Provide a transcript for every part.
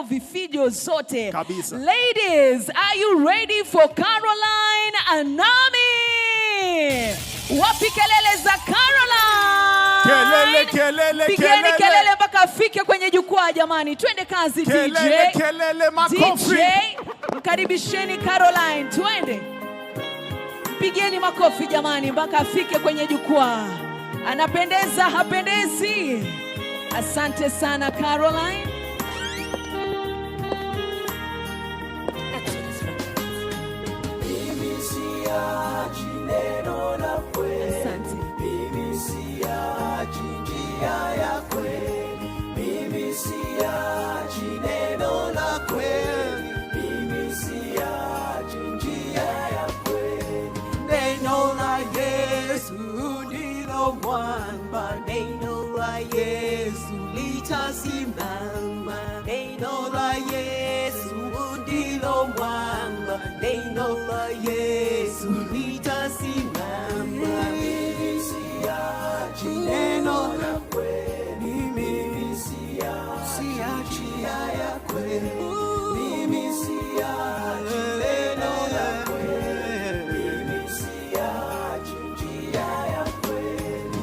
vifijo zote kabisa. Ladies, are you ready for Caroline Anami? Wapi kelele za Caroline? Kelele, kelele, pigeni kelele mpaka afike kwenye jukwaa jamani. Twende kazi kelele, DJ. Kelele, makofi. DJ, mkaribisheni Caroline. Twende. Pigeni makofi jamani mpaka afike kwenye jukwaa. Anapendeza, hapendezi? Asante sana Caroline. Neno la Yesu litasimama, neno la Yesu ndilo mwamba, neno la Yesu litasimama. Mimi siachi neno la kweli, mimi siachi ya kweli, mimi siachi neno la kweli, mimi siachi njia ya kweli.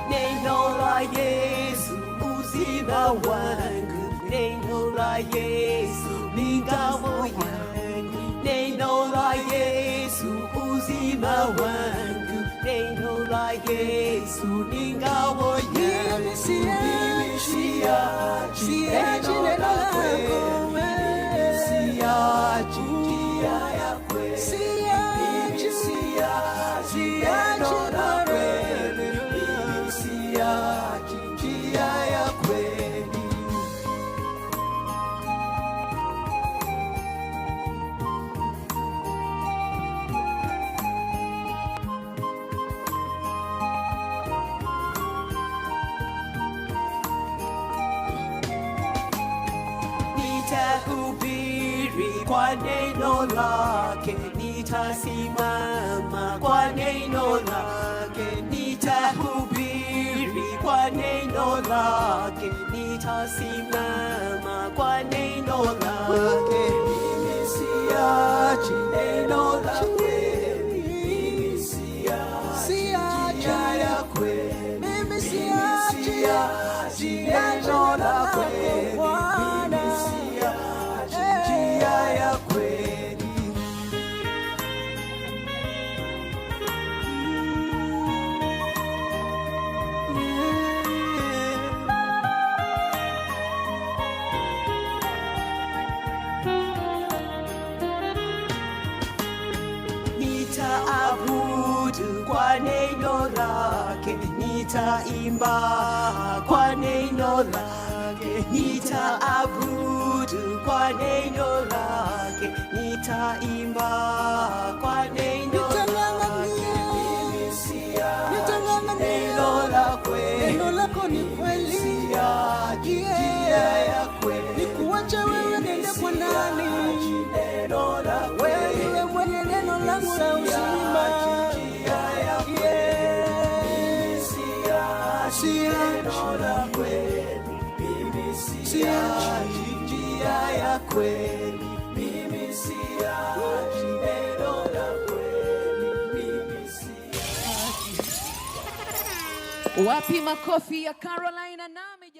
Neno la Yesu uzima wangu, neno la Yesu ni ngao yangu, neno la Yesu uzima wangu, neno la Yesu ni ngao yangu. Mimi siachi neno la kweli, mimi siachi njia ya kweli, mimi siachi neno la kweli, siachi njia ya kweli. Nitahubiri kwa neno lake, nitasimama kwa neno lake, nitahubiri kwa neno lake, nitasimama kwa neno lake. Mimi siachi neno la kweli, mimi siachi njia ya kweli, mimi siachi neno la kweli, mimi siachi njia ya kweli. Nitaabudu kwa neno lake, nitaimba kwa neno lake, nitaabudu kwa neno lake, nitaimba kwa neno lake. Mimi siachi neno la kweli, neno lako ni kweli, siachi njia ya kweli, nikuache wewe nende kwa nani? Neno la kweli, wewe mwenye neno langu la uzima, siachi la kweli, mimi siachi njia ya kweli, mimi siachi neno la kweli, mimi siachi. Wapi makofi ya Caroline Anami?